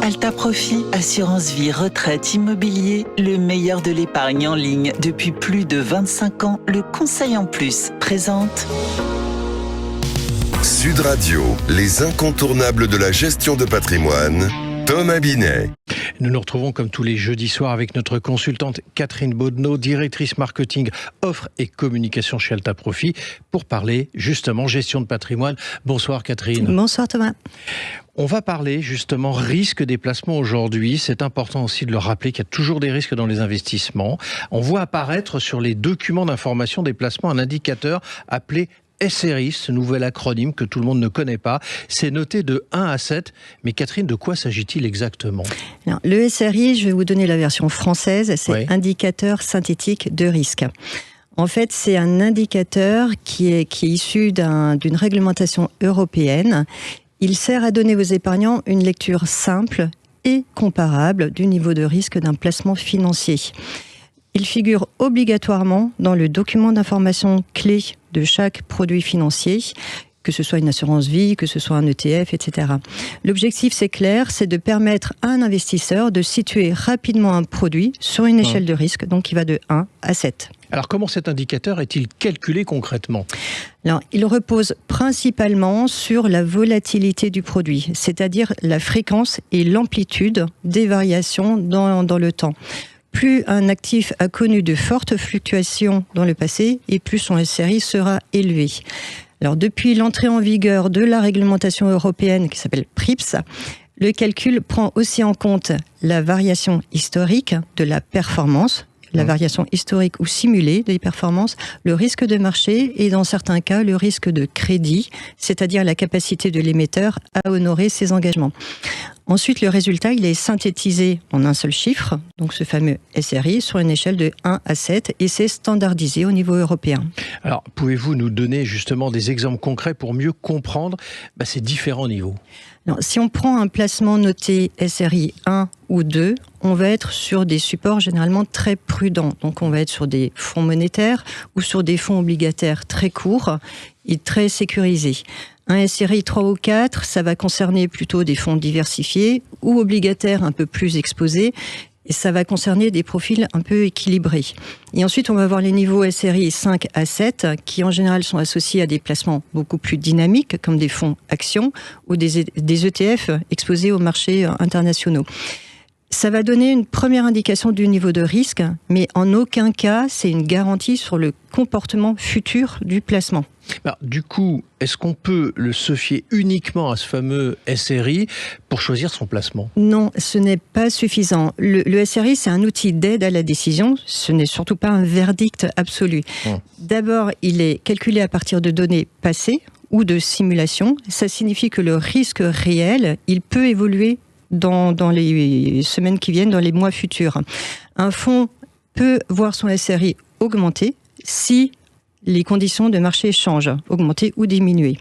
Alta Profit, assurance vie, retraite, immobilier, le meilleur de l'épargne en ligne depuis plus de 25 ans. Le Conseil en Plus présente Sud Radio, les incontournables de la gestion de patrimoine, Thomas Binet. Nous nous retrouvons comme tous les jeudis soirs avec notre consultante Catherine Baudneau, directrice marketing, offre et communication chez Alta Profit, pour parler justement gestion de patrimoine. Bonsoir Catherine. Bonsoir Thomas. On va parler justement risque des placements aujourd'hui. C'est important aussi de le rappeler qu'il y a toujours des risques dans les investissements. On voit apparaître sur les documents d'information des placements un indicateur appelé SRI, ce nouvel acronyme que tout le monde ne connaît pas. C'est noté de 1 à 7. Mais Catherine, de quoi s'agit-il exactement ? Alors, le SRI, je vais vous donner la version française, c'est indicateur synthétique de risque. En fait, c'est un indicateur qui est issu d'une réglementation européenne. Il sert à donner aux épargnants une lecture simple et comparable du niveau de risque d'un placement financier. Il figure obligatoirement dans le document d'information clé de chaque produit financier, que ce soit une assurance vie, que ce soit un ETF, etc. L'objectif, c'est clair, c'est de permettre à un investisseur de situer rapidement un produit sur une échelle de risque, donc qui va de 1 à 7. Alors, comment cet indicateur est-il calculé concrètement ? Alors, il repose principalement sur la volatilité du produit, c'est-à-dire la fréquence et l'amplitude des variations dans le temps. Plus un actif a connu de fortes fluctuations dans le passé, et plus son SRI sera élevé. Alors, depuis l'entrée en vigueur de la réglementation européenne qui s'appelle PRIIPs, le calcul prend aussi en compte la variation historique de la performance, la variation historique ou simulée des performances, le risque de marché et dans certains cas le risque de crédit, c'est-à-dire la capacité de l'émetteur à honorer ses engagements. Ensuite, le résultat, il est synthétisé en un seul chiffre, donc ce fameux SRI, sur une échelle de 1 à 7, et c'est standardisé au niveau européen. Alors, pouvez-vous nous donner justement des exemples concrets pour mieux comprendre ces différents niveaux ? Alors, si on prend un placement noté SRI 1 ou 2, on va être sur des supports généralement très prudents. Donc, on va être sur des fonds monétaires ou sur des fonds obligataires très courts et très sécurisés. Un SRI 3 ou 4, ça va concerner plutôt des fonds diversifiés ou obligataires un peu plus exposés. Et ça va concerner des profils un peu équilibrés. Et ensuite, on va avoir les niveaux SRI 5 à 7, qui en général sont associés à des placements beaucoup plus dynamiques, comme des fonds actions ou des ETF exposés aux marchés internationaux. Ça va donner une première indication du niveau de risque, mais en aucun cas, c'est une garantie sur le comportement futur du placement. Alors, du coup, est-ce qu'on peut se fier uniquement à ce fameux SRI pour choisir son placement ? Non, ce n'est pas suffisant. Le SRI, c'est un outil d'aide à la décision. Ce n'est surtout pas un verdict absolu. D'abord, il est calculé à partir de données passées ou de simulations. Ça signifie que le risque réel, il peut évoluer dans les semaines qui viennent, dans les mois futurs. Un fonds peut voir son SRI augmenter si les conditions de marché changent, augmenter ou diminuer.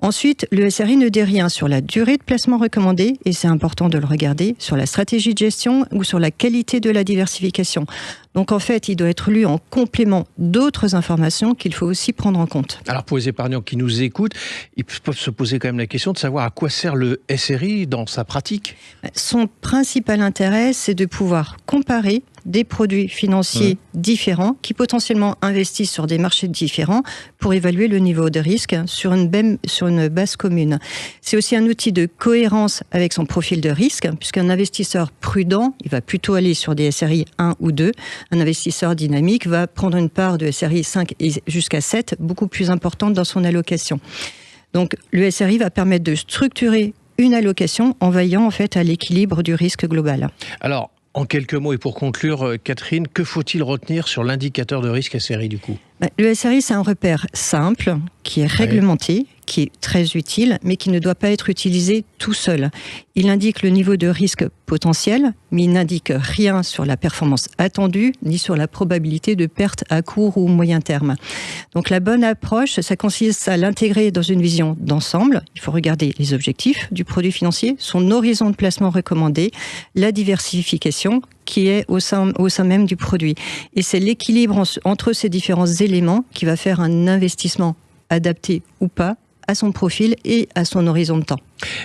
Ensuite, le SRI ne dit rien sur la durée de placement recommandée, et c'est important de le regarder, sur la stratégie de gestion ou sur la qualité de la diversification. Donc en fait, il doit être lu en complément d'autres informations qu'il faut aussi prendre en compte. Alors pour les épargnants qui nous écoutent, ils peuvent se poser quand même la question de savoir à quoi sert le SRI dans sa pratique. Son principal intérêt, c'est de pouvoir comparer des produits financiers différents qui potentiellement investissent sur des marchés différents pour évaluer le niveau de risque sur une base commune. C'est aussi un outil de cohérence avec son profil de risque, puisqu'un investisseur prudent, il va plutôt aller sur des SRI 1 ou 2. Un investisseur dynamique va prendre une part de SRI 5 et jusqu'à 7, beaucoup plus importante dans son allocation. Donc le SRI va permettre de structurer une allocation en veillant en fait à l'équilibre du risque global. Alors, en quelques mots et pour conclure, Catherine, que faut-il retenir sur l'indicateur de risque SRI du coup ? Le SRI, c'est un repère simple, qui est réglementé, qui est très utile, mais qui ne doit pas être utilisé tout seul. Il indique le niveau de risque potentiel, mais il n'indique rien sur la performance attendue, ni sur la probabilité de perte à court ou moyen terme. Donc la bonne approche, ça consiste à l'intégrer dans une vision d'ensemble. Il faut regarder les objectifs du produit financier, son horizon de placement recommandé, la diversification, qui est au sein même du produit. Et c'est l'équilibre entre ces différents éléments qui va faire un investissement adapté ou pas à son profil et à son horizon de temps.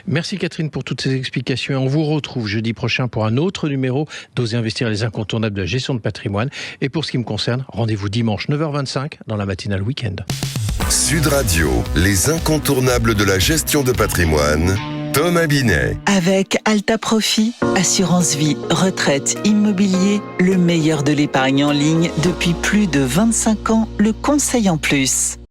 Merci Catherine pour toutes ces explications. Et on vous retrouve jeudi prochain pour un autre numéro d'Oser investir, les incontournables de la gestion de patrimoine. Et pour ce qui me concerne, rendez-vous dimanche 9h25 dans la matinale week-end. Sud Radio, les incontournables de la gestion de patrimoine. Thomas Binet. Avec Alta Profit, assurance vie, retraite, immobilier, le meilleur de l'épargne en ligne depuis plus de 25 ans, le conseil en plus.